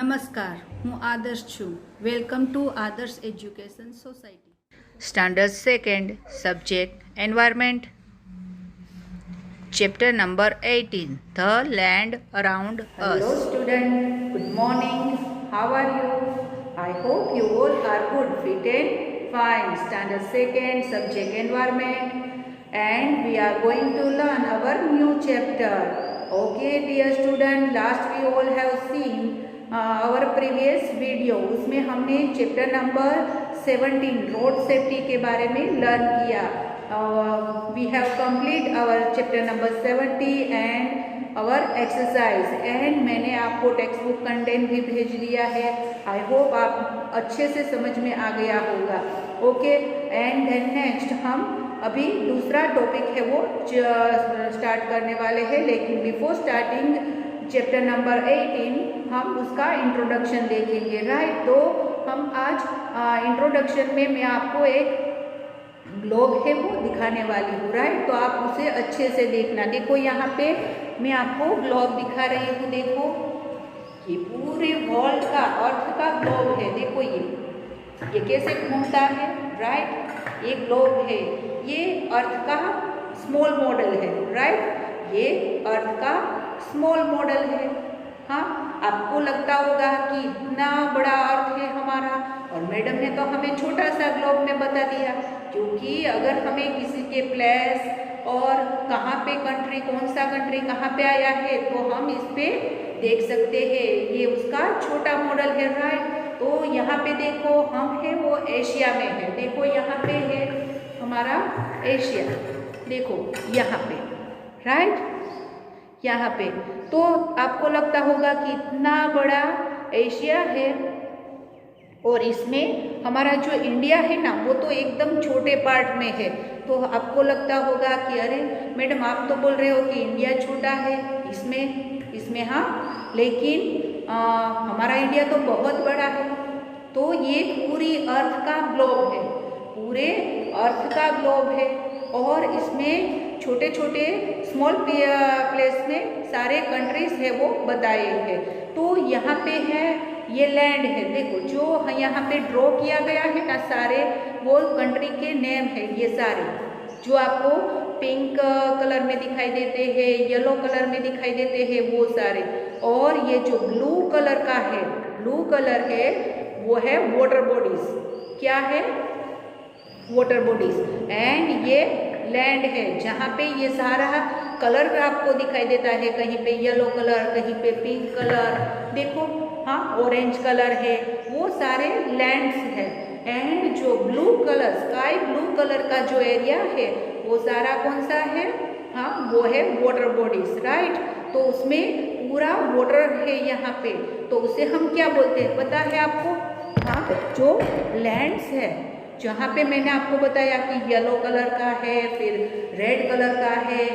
નમસ્કાર, હું આદર્શ છું. વેલકમ ટુ આદર્શ education society. Standard second, subject environment, chapter number 18, the land around us. Hello student, good morning. How are you? I hope you all are good, fit and fine. Standard second, subject environment, and we are going to learn our new chapter. Okay dear student, last we all have seen our previous video. उसमें हमने chapter number 17 road safety के बारे में learn किया. We have complete our chapter number 70 and our exercise, and मैंने आपको text book content भी भेज दिया है. आई होप आप अच्छे से समझ में आ गया होगा. ओके, एंड देन नेक्स्ट हम अभी दूसरा टॉपिक है वो स्टार्ट करने वाले हैं. लेकिन बिफोर स्टार्टिंग चैप्टर नंबर 18 हम उसका इंट्रोडक्शन देखेंगे. राइट, तो हम आज इंट्रोडक्शन में मैं आपको एक ग्लोब है वो दिखाने वाली हूँ. राइट, तो आप उसे अच्छे से देखना. देखो यहाँ पे मैं आपको ग्लोब दिखा रही हूँ. देखो ये पूरे वर्ल्ड का अर्थ का ग्लोब है. देखो ये कैसे घूमता है. राइट, ये ग्लोब है. ये अर्थ का स्मॉल मॉडल है. राइट, ये अर्थ का स्मॉल मॉडल है. हाँ, आपको लगता होगा कि इतना बड़ा अर्थ है हमारा, और मैडम ने तो हमें छोटा सा ग्लोब में बता दिया. क्योंकि अगर हमें किसी के प्लेस और कहाँ पे कंट्री, कौन सा कंट्री कहाँ पे आया है, तो हम इस पे देख सकते हैं. ये उसका छोटा मॉडल है. राइट, तो यहाँ पे देखो हम है वो एशिया में है. देखो यहाँ पे है हमारा एशिया. देखो यहाँ पे. राइट, यहाँ पे तो आपको लगता होगा कि इतना बड़ा एशिया है, और इसमें हमारा जो इंडिया है ना वो तो एकदम छोटे पार्ट में है. तो आपको लगता होगा कि अरे मैडम आप तो बोल रहे हो कि इंडिया छोटा है इसमें हाँ, लेकिन हमारा इंडिया तो बहुत बड़ा है. तो ये पूरी अर्थ का ग्लोब है. पूरे अर्थ का ग्लोब है, और इसमें छोटे छोटे स्मॉल प्लेस में सारे कंट्रीज है वो बताए हैं. तो यहाँ पे है ये लैंड है. देखो जो यहाँ पे ड्रॉ किया गया है ना, सारे वो कंट्री के नेम है. ये सारे जो आपको पिंक कलर में दिखाई देते हैं, येलो कलर में दिखाई देते हैं, वो सारे. और ये जो ब्लू कलर का है, ब्लू कलर है वो है वाटर बॉडीज. क्या है? Water bodies. एंड ये लैंड है जहाँ पे ये सारा कलर आपको दिखाई देता है. कहीं पे येलो कलर, कहीं पे पिंक कलर, देखो हाँ ऑरेंज कलर है, वो सारे लैंड्स है. एंड जो blue colour, sky blue colour का जो एरिया है वो सारा कौन सा है? हाँ, वो है वाटर बॉडीज. राइट, तो उसमें पूरा वाटर है यहाँ पे. तो उसे हम क्या बोलते हैं पता है आपको? हाँ, जो लैंड्स है, जहाँ पे मैंने आपको बताया कि येलो कलर का है, फिर रेड कलर का है,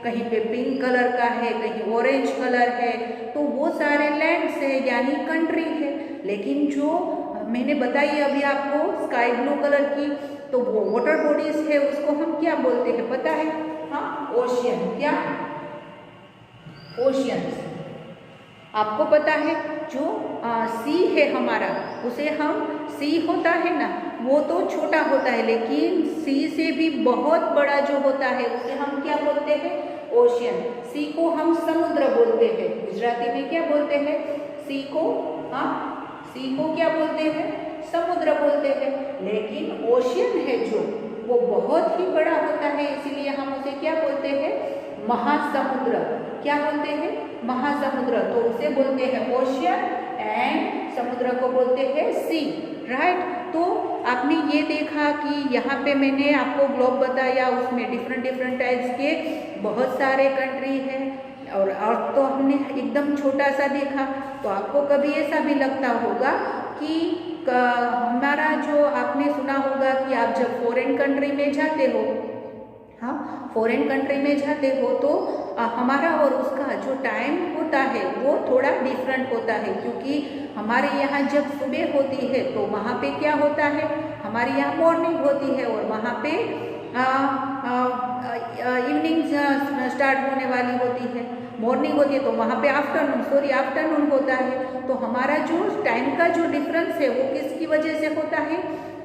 कहीं पे पिंक कलर का है, कहीं ऑरेंज कलर है, तो वो सारे लैंड्स है यानी कंट्री है. लेकिन जो मैंने बताई अभी आपको स्काई ब्लू कलर की, तो वो वाटर बॉडीज है, उसको हम क्या बोलते हैं पता है? हाँ, ओशियन. क्या? ओशियंस. आपको पता है जो सी है हमारा, उसे हम सी होता है ना वो तो छोटा होता है, लेकिन सी से भी बहुत बड़ा जो होता है उसे हम क्या बोलते हैं? ओशियन. सी को हम समुद्र बोलते हैं. गुजराती में क्या बोलते हैं? सी को, हाँ, सी को क्या बोलते हैं? समुद्र बोलते हैं. लेकिन ओशियन है जो वो बहुत ही बड़ा होता है, इसीलिए हम उसे क्या बोलते हैं? महासमुद्र. क्या बोलते हैं? महासमुद्र. तो उसे बोलते हैं ओशियन, एंड समुद्र को बोलते हैं सी. राइट, तो आपने ये देखा कि यहाँ पे मैंने आपको ग्लोब बताया, उसमें डिफरेंट टाइप्स के बहुत सारे कंट्री हैं, और अर्थ तो हमने एकदम छोटा सा देखा. तो आपको कभी ऐसा भी लगता होगा कि हमारा जो आपने सुना होगा कि आप जब फॉरेन कंट्री में जाते हो, हाँ, फॉरेन कंट्री में जाते हो तो हमारा और उसका जो टाइम होता है वो थोड़ा डिफरेंट होता है. क्योंकि हमारे यहाँ जब सुबह होती है तो वहाँ पे क्या होता है? हमारे यहाँ मॉर्निंग होती है, और वहाँ पे इवनिंग स्टार्ट होने वाली होती है. मॉर्निंग होती है तो वहाँ पे आफ्टरनून होता है। तो हमारा जो टाइम का जो डिफरेंस है वो किसकी वजह से होता है,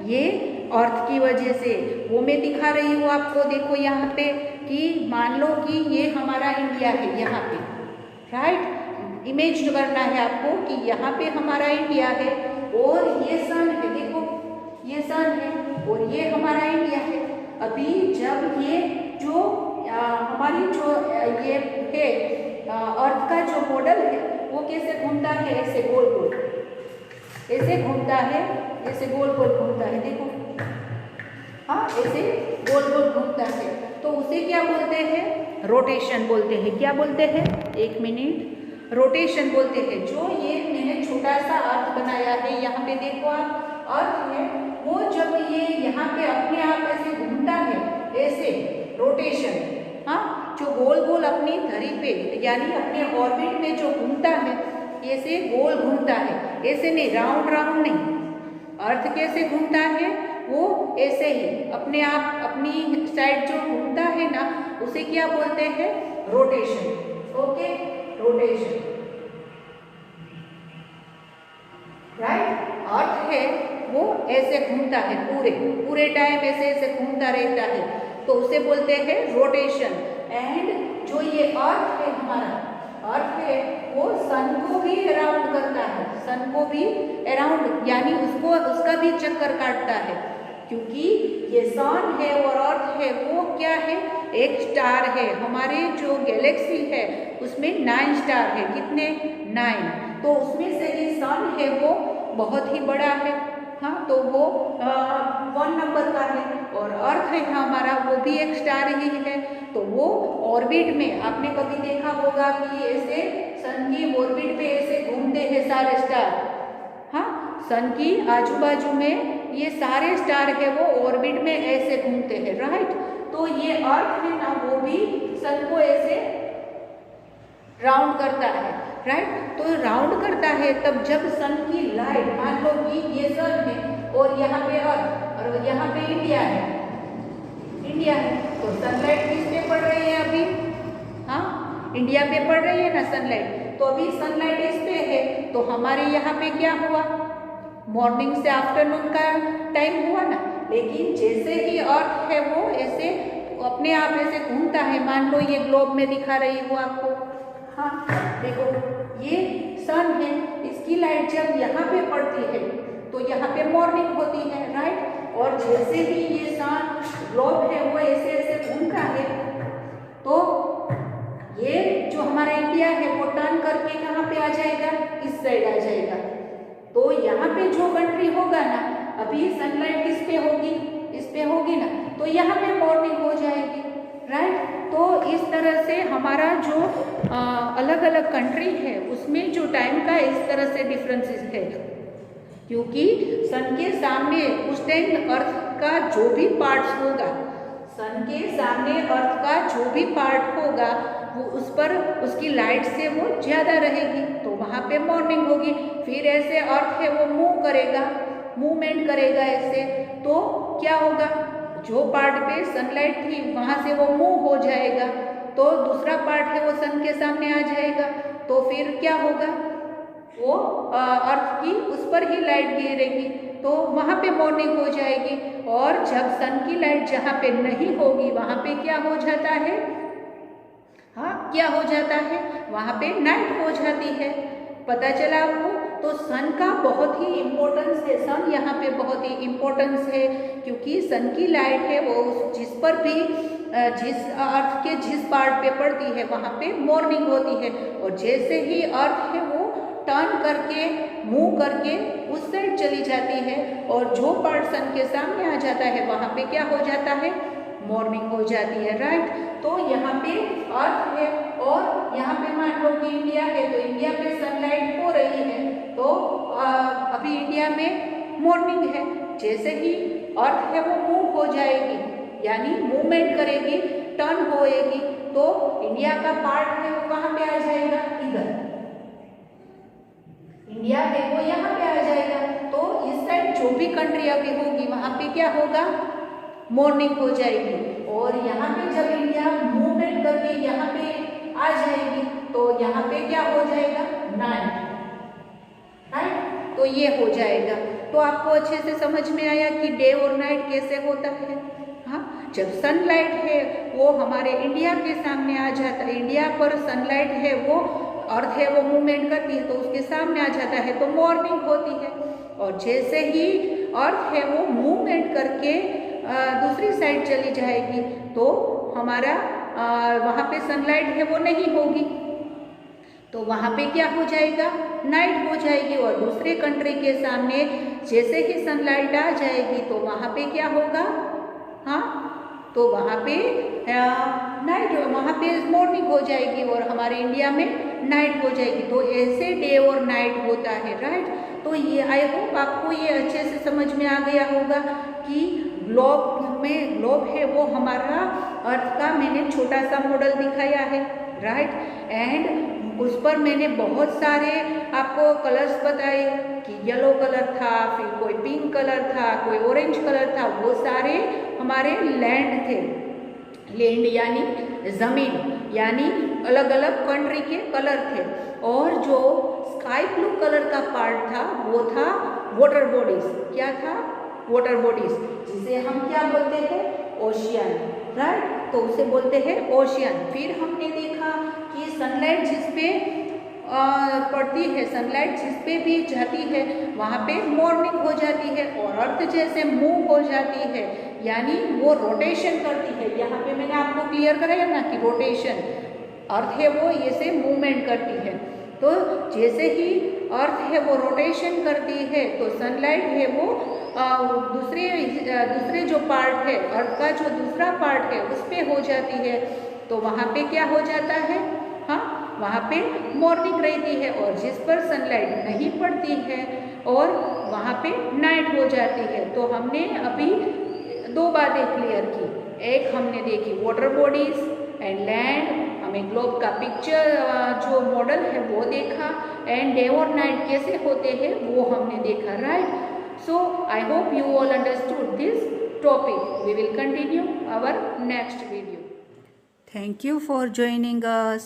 ये अर्थ की वजह से। वो मैं दिखा रही हूँ आपको, देखो यहाँ पे कि मान लो कि ये हमारा इंडिया है यहाँ पे, राइट। इमेज करना है आपको कि यहाँ पे हमारा इंडिया है और ये सन है, देखो ये सन है और ये हमारा इंडिया है। अभी जब ये जो हमारी जो ये है अर्थ का जो मॉडल है वो कैसे घूमता है, ऐसे गोल गोल, ऐसे घूमता है, ऐसे गोल गोल घूमता है, देखो हाँ ऐसे गोल गोल घूमता है। तो उसे क्या बोलते हैं, रोटेशन बोलते हैं। क्या बोलते हैं, एक मिनट, रोटेशन बोलते हैं। जो ये मैंने छोटा सा अर्थ बनाया है यहाँ पे देखो आप, अर्थ है वो जब ये यहाँ पे अपने आप ऐसे घूमता है, ऐसे रोटेशन, हाँ जो गोल गोल अपनी धरी पे यानी अपने ऑर्बिट में जो घूमता है, ऐसे गोल घूमता है, ऐसे नहीं राउंड राउंड नहीं। अर्थ कैसे घूमता है, वो ऐसे ही अपने आप अपनी साइड जो घूमता है ना, उसे क्या बोलते हैं, रोटेशन। Okay, rotation, right. अर्थ है वो ऐसे घूमता है, पूरे टाइम ऐसे ऐसे घूमता रहता है, तो उसे बोलते हैं रोटेशन। एंड जो ये अर्थ है हमारा, अर्थ है वो सन को भी अराउंड करता है, सन को भी अराउंड यानी उसको उसका भी चक्कर काटता है, क्योंकि ये सन है और अर्थ है वो क्या है, एक स्टार है। हमारे जो गैलेक्सी है उसमें 9 स्टार है, कितने, 9। तो उसमें से ये सन है वो बहुत ही बड़ा है, हाँ तो वो 1 नंबर का है। और अर्थ है हमारा वो भी एक स्टार ही है, तो वो ऑर्बिट में आपने कभी देखा होगा कि ऐसे सन की ऑर्बिट पे ऐसे घूमते हैं सारे स्टार, हाँ सन की आजू बाजू में ये सारे स्टार है वो ऑर्बिट में ऐसे घूमते हैं, राइट। तो ये अर्थ है ना वो भी सन को ऐसे राउंड करता है, राइट। तो राउंड करता है तब जब सन की लाइट, मान लो कि ये सन है और यहाँ पे अर्थ और यहाँ पे इंडिया है, तो सनलाइट किस पे पड़ रही है अभी, हाँ इंडिया पे पड़ रही है ना सनलाइट। तो अभी सनलाइट इस पे है, तो हमारे यहाँ पे क्या हुआ, मॉर्निंग से आफ्टरनून का टाइम हुआ ना। लेकिन जैसे ही अर्थ है वो ऐसे अपने आप ऐसे घूमता है, मान लो ये ग्लोब में दिखा रही हूँ आपको, हाँ देखो ये सन है, इसकी लाइट जब यहाँ पे पड़ती है तो यहाँ पे मॉर्निंग होती है, राइट। और जैसे ही ये सन ग्लोब है वो ऐसे ऐसे घूमता है, तो ये जो हमारा इंडिया है वो टर्न करके कहाँ पे आ जाएगा, इस साइड आ जाएगा। तो यहाँ पे जो कंट्री होगा ना, अभी सनलाइट किस पे होगी, इस पे होगी ना, तो यहाँ पे मॉर्निंग हो जाएगी, राइट। तो इस तरह से हमारा जो अलग अलग कंट्री है उसमें जो टाइम का इस तरह से डिफरेंसेस है, क्योंकि सन के सामने उस टाइम अर्थ का जो भी पार्ट्स होगा, सन के सामने अर्थ का जो भी पार्ट होगा वो उस पर उसकी लाइट से वो ज़्यादा रहेगी, तो वहाँ पे मॉर्निंग होगी। फिर ऐसे अर्थ है वो मूव करेगा, मूवमेंट करेगा ऐसे, तो क्या होगा, जो पार्ट पे सनलाइट थी वहाँ से वो मूव हो जाएगा, तो दूसरा पार्ट है वो सन के सामने आ जाएगा, तो फिर क्या होगा, वो अर्थ की उस पर ही लाइट गिरेगी, तो वहाँ पे मॉर्निंग हो जाएगी। और जब सन की लाइट जहाँ पे नहीं होगी वहाँ पे क्या हो जाता है, हाँ क्या हो जाता है, वहाँ पे नाइट हो जाती है। पता चला आपको। तो सन का बहुत ही इम्पोर्टेंस है, सन यहाँ पे बहुत ही इम्पोर्टेंस है, क्योंकि सन की लाइट है वो जिस पर भी जिस अर्थ के जिस पार्ट पे पड़ती है वहाँ पे मॉर्निंग होती है। और जैसे ही अर्थ है वो टर्न करके मूव करके उस साइड चली जाती है और जो पार्ट सन के सामने आ जाता है वहाँ पे क्या हो जाता है, मॉर्निंग हो जाती है, राइट। तो यहाँ पे अर्थ है और यहाँ पे मान लो कि इंडिया है, तो इंडिया पे सनलाइट हो रही है, तो अभी इंडिया में मॉर्निंग है। जैसे ही अर्थ है वो मूव हो जाएगी यानी मूवमेंट करेगी, टर्न होएगी, तो इंडिया का पार्ट है वो कहाँ पे आ जाएगा, इधर इंडिया है वो यहाँ पे आ जाएगा। तो इस साइड जो भी कंट्री अभी होगी वहाँ पे क्या होगा, मॉर्निंग हो जाएगी। और यहाँ पे जब इंडिया मूवमेंट करके यहाँ पे आ जाएगी तो यहाँ पे क्या हो जाएगा, नाइट, राइट। तो ये हो जाएगा। तो आपको अच्छे से समझ में आया कि डे और नाइट कैसे होता है। हाँ, जब सनलाइट है वो हमारे इंडिया के सामने आ जाता है, इंडिया पर सनलाइट है, वो अर्थ है वो मूवमेंट करती है तो उसके सामने आ जाता है तो मॉर्निंग होती है। और जैसे ही अर्थ है वो मूवमेंट करके दूसरी साइड चली जाएगी तो हमारा वहाँ पे सनलाइट है वो नहीं होगी, तो वहाँ पे क्या हो जाएगा, नाइट हो जाएगी। और दूसरे कंट्री के सामने जैसे ही सनलाइट आ जाएगी तो वहाँ पे क्या होगा, हाँ, तो वहाँ पे नाइट, वहाँ पे मॉर्निंग हो जाएगी और हमारे इंडिया में नाइट हो जाएगी। तो ऐसे डे और नाइट होता है, राइट। तो ये आई होप आपको ये अच्छे से समझ में आ गया होगा कि ग्लोब है वो हमारा अर्थ का मैंने छोटा सा मॉडल दिखाया है, राइट। एंड उस पर मैंने बहुत सारे आपको कलर्स बताए कि येलो कलर था, फिर कोई पिंक कलर था, कोई ऑरेंज कलर था, वो सारे हमारे लैंड थे। लैंड यानी ज़मीन, यानी अलग अलग कंट्री के कलर थे। और जो स्काई ब्लू कलर का पार्ट था वो था वाटर बॉडीज। क्या था, वाटर बॉडीज, जिसे हम क्या बोलते हैं, ओशियन, राइट। तो उसे बोलते हैं ओशियन। फिर हमने देखा कि सनलाइट जिस पे पड़ती है, सनलाइट जिस पे भी जाती है वहाँ पे मॉर्निंग हो जाती है और अर्थ जैसे मूव हो जाती है, यानी वो रोटेशन करती है। यहाँ पे मैंने आपको क्लियर कराया ना कि रोटेशन, अर्थ है वो ऐसे मूवमेंट करती है। तो जैसे ही अर्थ है वो रोटेशन करती है तो सनलाइट है वो दूसरे जो पार्ट है, अर्थ का जो दूसरा पार्ट है उस पे हो जाती है। तो वहाँ पे क्या हो जाता है, हाँ, वहाँ पे मॉर्निंग रहती है और जिस पर सनलाइट नहीं पड़ती है और वहाँ पे नाइट हो जाती है। तो हमने अभी दो बातें क्लियर की, एक हमने देखी वाटर बॉडीज एंड लैंड, हमें ग्लोब का पिक्चर जो मॉडल है वो देखा, एंड डे और नाइट कैसे होते हैं वो हमने देखा, right. So I hope you all understood this topic. We will continue our next video. Thank you for joining us.